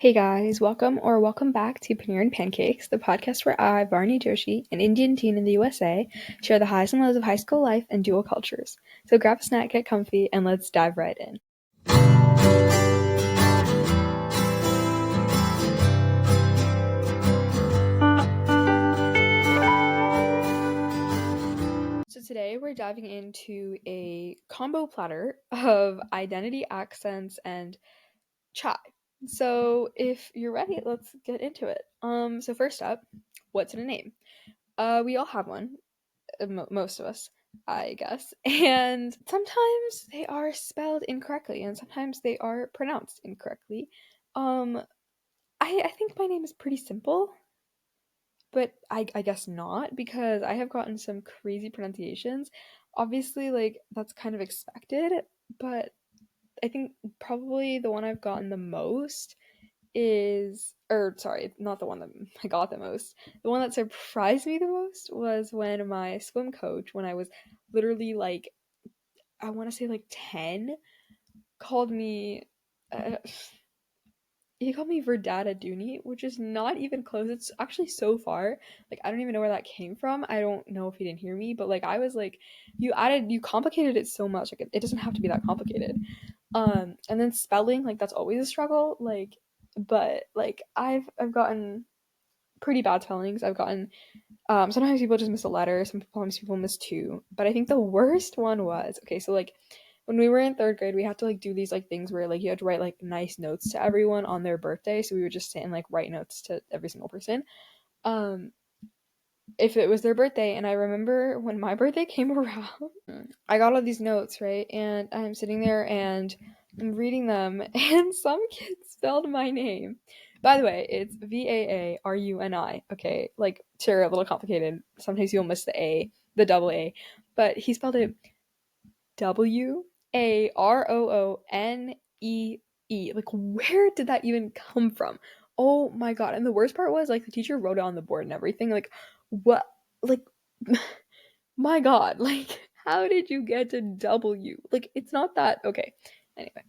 Hey guys, welcome back to Paneer and Pancakes, the podcast where I, Vaaruni Joshi, an Indian teen in the USA, share the highs and lows of high school life and dual cultures. So grab a snack, get comfy, and let's dive right in. So today we're diving into a combo platter of identity, accents, and chai. So if you're ready, let's get into it. So first up, what's in a name? We all have one. Most of us, I guess. And sometimes they are spelled incorrectly, and sometimes they are pronounced incorrectly. Um, I think my name is pretty simple, but I guess not because I have gotten some crazy pronunciations. Obviously, like that's kind of expected, but I think probably the one I've gotten the most is or sorry, not the one that I got the most. The one that surprised me the most was when my swim coach, when I was literally like, I want to say like 10, called me. Uh, he called me Verdada Dooney, which is not even close. It's actually so far. Like, I don't even know where that came from. I don't know if he didn't hear me, but like, I was like, you complicated it so much. Like, it doesn't have to be that complicated. And then spelling, like, that's always a struggle. Like, but like, I've gotten pretty bad spellings. I've gotten sometimes people just miss a letter, sometimes people miss two. But I think the worst one was okay, so like when we were in third grade, we had to like do these like things where like you had to write like nice notes to everyone on their birthday. So we would just sit and like write notes to every single person. Um if it was their birthday, and I remember when my birthday came around, I got all these notes, right? And I'm sitting there and I'm reading them, and some kid spelled my name. By the way, it's Vaaruni. Okay, like, sure, a little complicated. Sometimes you'll miss the A, the double A, but he spelled it Waroone. Like, where did that even come from? Oh my god. And the worst part was, like, the teacher wrote it on the board and everything. Like, what? Like, my god, like how did you get to W? Like it's not that okay. Anyway,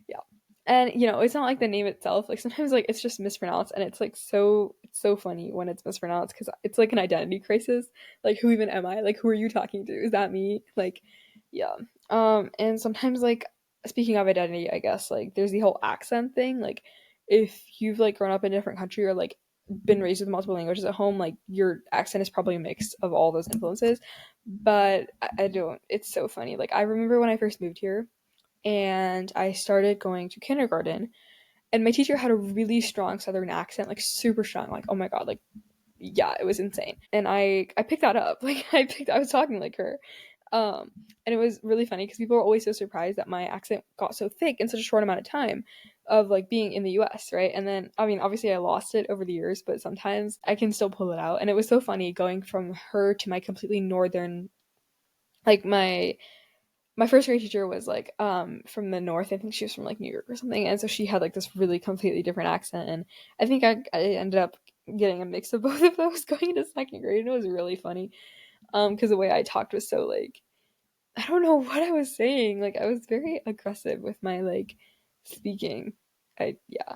yeah. And it's not like the name itself. Like sometimes like it's just mispronounced and it's so funny when it's mispronounced because it's like an identity crisis. Like who even am I? Like who are you talking to? Is that me? Like yeah. And sometimes like speaking of identity, I guess like there's the whole accent thing. Like if you've like grown up in a different country or like been raised with multiple languages at home, like your accent is probably a mix of all those influences. But I don't. It's so funny. Like I remember when I first moved here and I started going to kindergarten, and my teacher had a really strong Southern accent, like super strong. Like oh my god, like yeah, it was insane. And I picked that up. Like I was talking like her. Um, and it was really funny because people were always so surprised that my accent got so thick in such a short amount of time of like being in the US, right? And then I mean, obviously I lost it over the years, but sometimes I can still pull it out. And it was so funny going from her to my completely northern, like my first grade teacher was like from the north. I think she was from like New York or something, and so she had like this really completely different accent. And I think I ended up getting a mix of both of those going into second grade, and it was really funny because the way I talked was so like I don't know what I was saying. Like I was very aggressive with my like speaking. I yeah.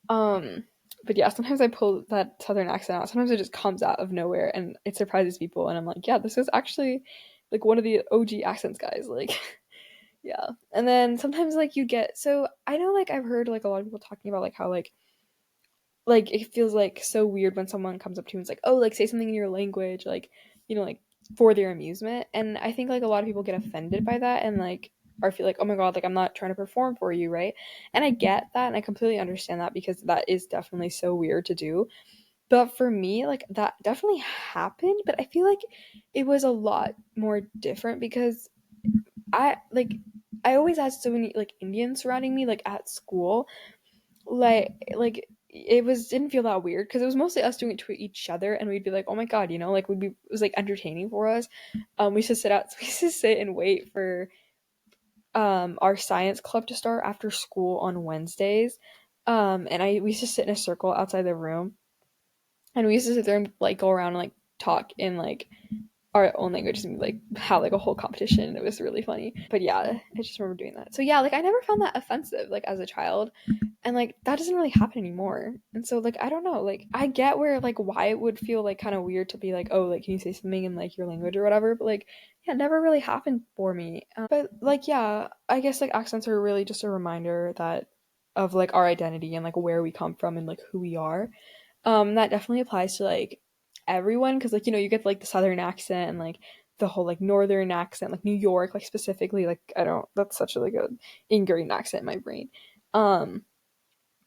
Um but yeah, sometimes I pull that southern accent out. Sometimes it just comes out of nowhere and it surprises people and I'm like, yeah, this is actually like one of the OG accents guys. Like yeah. And then sometimes like you get so I know like I've heard like a lot of people talking about like how like it feels like so weird when someone comes up to you and is like, "Oh, like say something in your language," like, like for their amusement. And I think like a lot of people get offended by that and like or feel like, "Oh my god, like I'm not trying to perform for you," right? And I get that and I completely understand that because that is definitely so weird to do. But for me, like that definitely happened, but I feel like it was a lot more different because I like I always had so many like Indians surrounding me like at school like it was didn't feel that weird because it was mostly us doing it to each other and we'd be like oh my god like we'd be it was like entertaining for us. We used to we used to sit and wait for our science club to start after school on Wednesdays. And we used to sit in a circle outside the room and we used to sit there and like go around and like talk in like our own languages and like have like a whole competition. It was really funny. But yeah, I just remember doing that. So yeah, like I never found that offensive like as a child. And like that doesn't really happen anymore. And so like I don't know, like I get where like why it would feel like kind of weird to be like, oh, like can you say something in like your language or whatever, but like yeah, it never really happened for me. But like yeah, I guess like accents are really just a reminder that of like our identity and like where we come from and like who we are. That definitely applies to like everyone because like you get like the southern accent and like the whole like northern accent, like New York, like specifically, like I don't, that's such a like a ingrained accent in my brain. Um,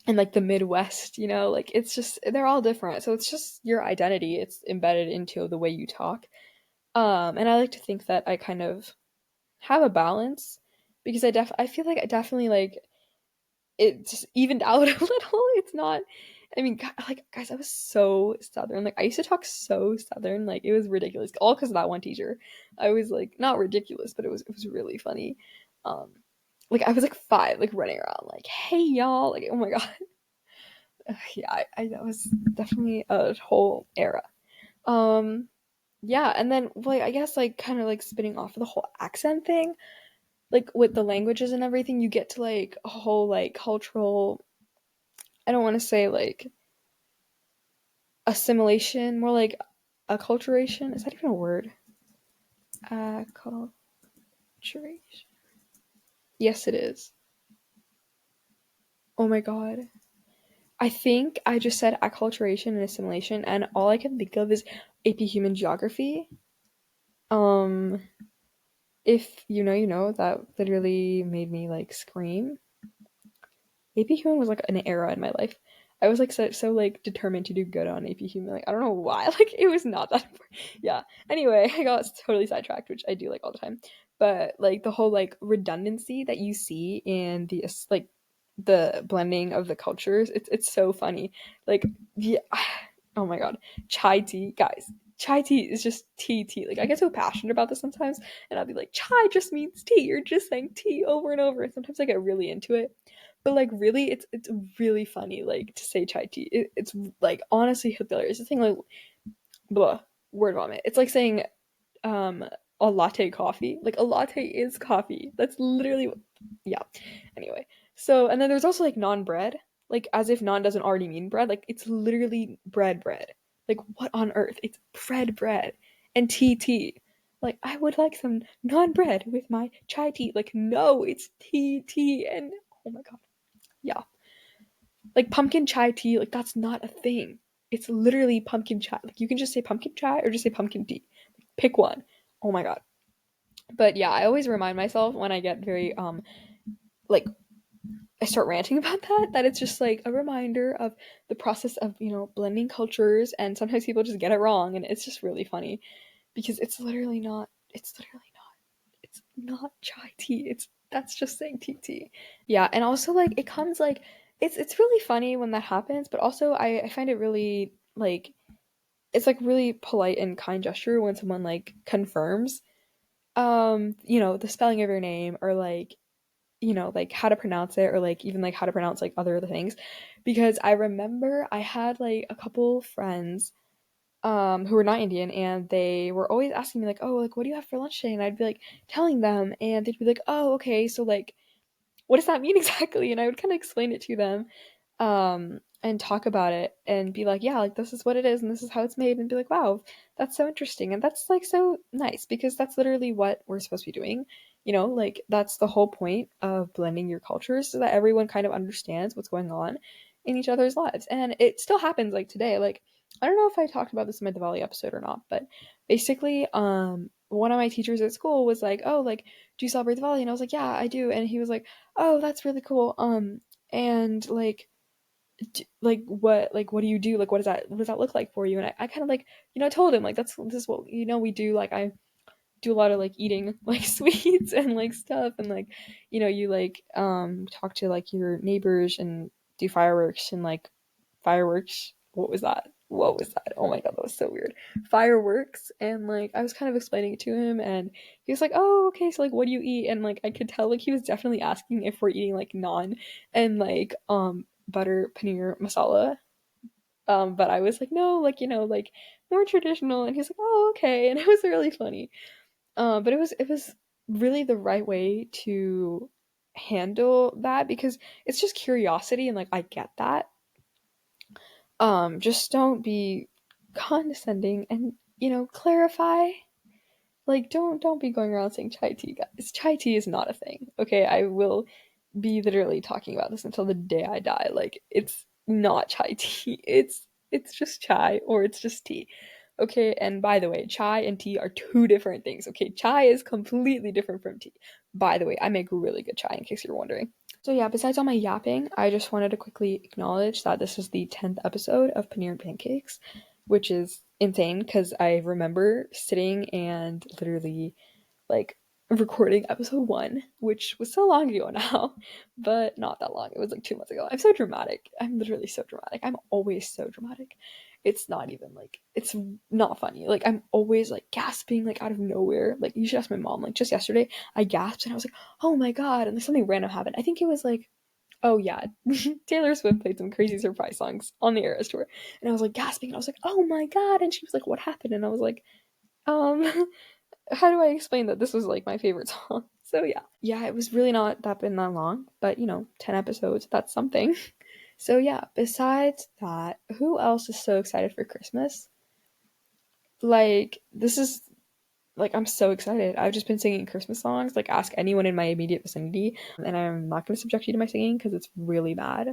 and like the Midwest, like it's just they're all different. So it's just your identity. It's embedded into the way you talk. And I like to think that I kind of have a balance because I feel like I definitely like it just evened out a little. It's not. I mean, like guys, I was so southern. Like I used to talk so southern. Like it was ridiculous. All because of that one teacher. I was like not ridiculous, but it was really funny. Um, like I was like 5, like running around, like hey y'all, like oh my god. Yeah, that was definitely a whole era. Um, yeah, and then like I guess like kind of like spinning off of the whole accent thing, like with the languages and everything, you get to like a whole like cultural. I don't want to say like assimilation, more like acculturation. Is that even a word? Acculturation. Yes, it is. Oh my god. I think I just said acculturation and assimilation, and all I can think of is AP Human Geography. Um, if you know, you know, that literally made me like scream. AP Human was like an era in my life. I was like so like determined to do good on AP Human. Like I don't know why. Like it was not that important. Yeah. Anyway, I got totally sidetracked, which I do like all the time. But like the whole like redundancy that you see in the like the blending of the cultures, it's so funny. Like yeah, oh my god, chai tea, guys. Chai tea is just tea. Like I get so passionate about this sometimes, and I'll be like, chai just means tea. You're just saying tea over and over. And sometimes I get really into it, but like really, it's really funny. Like to say chai tea, it's like honestly hilarious. The thing like blah word vomit. It's like saying um a latte coffee. Like a latte is coffee. That's literally yeah. Anyway, so and then there's also like non bread, like as if non doesn't already mean bread. Like it's literally bread. Like what on earth? It's bread, and tea. Like I would like some non bread with my chai tea. Like no, it's tea, and oh my god, yeah. Like pumpkin chai tea. Like that's not a thing. It's literally pumpkin chai. Like you can just say pumpkin chai or just say pumpkin tea. Pick one. Oh my god. But yeah, I always remind myself when I get very like I start ranting about that it's just like a reminder of the process of, blending cultures, and sometimes people just get it wrong, and it's just really funny because it's not chai tea. That's just saying tea. Yeah, and also like it comes like it's really funny when that happens, but also I find it really like it's like really polite and kind gesture when someone like confirms the spelling of your name, or like like how to pronounce it, or like even like how to pronounce like other things. Because I remember I had like a couple friends who were not Indian, and they were always asking me like, "Oh, like what do you have for lunch today?" And I'd be like telling them, and they'd be like, "Oh, okay, so like what does that mean exactly?" And I would kind of explain it to them, and talk about it and be like, yeah, like this is what it is and this is how it's made, and be like, wow, that's so interesting. And that's like so nice because that's literally what we're supposed to be doing. Like that's the whole point of blending your cultures, so that everyone kind of understands what's going on in each other's lives. And it still happens like today. Like, I don't know if I talked about this in my Diwali episode or not, but basically, one of my teachers at school was like, oh, like, do you celebrate Diwali? And I was like, yeah, I do. And he was like, oh, that's really cool. And what do you do, like what does that look like for you? And I kind of like told him like this is what we do. Like I do a lot of like eating like sweets and like stuff, and like you like talk to like your neighbors and do fireworks, and like fireworks what was that? Oh my god, that was so weird. Fireworks. And like I was kind of explaining it to him, and he was like, oh, okay, so like what do you eat? And like I could tell like he was definitely asking if we're eating like naan and like butter paneer masala. But I was like, no, like, like more traditional. And he's like, oh, okay. And it was really funny. But it was really the right way to handle that because it's just curiosity and like I get that. Just don't be condescending and clarify. Like don't be going around saying chai tea, guys. Chai tea is not a thing. Okay, I will be literally talking about this until the day I die. Like it's not chai tea. It's just chai or it's just tea. Okay, and by the way, chai and tea are two different things. Okay, chai is completely different from tea. By the way, I make really good chai in case you're wondering. So yeah, besides all my yapping, I just wanted to quickly acknowledge that this is the 10th episode of Paneer and Pancakes, which is insane because I remember sitting and literally like recording episode 1, which was so long ago now, but not that long. It was like 2 months ago. I'm so dramatic. I'm literally so dramatic. I'm always so dramatic. It's not even like it's not funny. Like I'm always like gasping like out of nowhere. Like you should ask my mom. Like just yesterday, I gasped and I was like, "Oh my god!" And like something random happened. I think it was like, oh yeah, Taylor Swift played some crazy surprise songs on the Eras tour, and I was like gasping. And I was like, "Oh my god!" And she was like, "What happened?" And I was like, um, how do I explain that this was like my favorite song? So yeah, it was really not that been that long, but 10 episodes, that's something. So yeah, besides that, who else is so excited for Christmas? Like this is like I'm so excited. I've just been singing Christmas songs. Like ask anyone in my immediate vicinity, and I'm not going to subject you to my singing because it's really bad.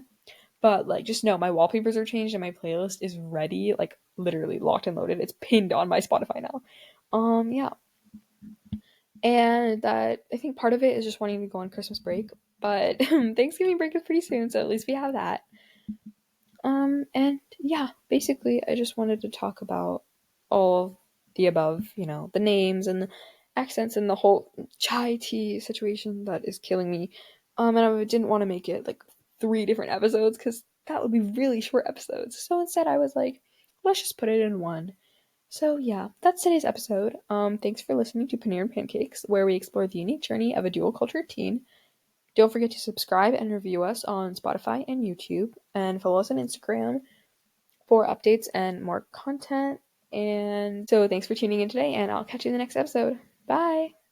But like just know my wallpapers are changed and my playlist is ready, like literally locked and loaded. It's pinned on my Spotify now. Yeah. And that I think part of it is just wanting to go on Christmas break, but Thanksgiving break is pretty soon, so at least we have that. And yeah, basically, I just wanted to talk about all the above, the names and the accents and the whole chai tea situation that is killing me. And I didn't want to make it like 3 different episodes because that would be really short episodes. So instead, I was like, let's just put it in one. So yeah, that's today's episode. Thanks for listening to Paneer and Pancakes, where we explore the unique journey of a dual cultured teen. Don't forget to subscribe and review us on Spotify and YouTube, and follow us on Instagram for updates and more content. And so thanks for tuning in today, and I'll catch you in the next episode. Bye!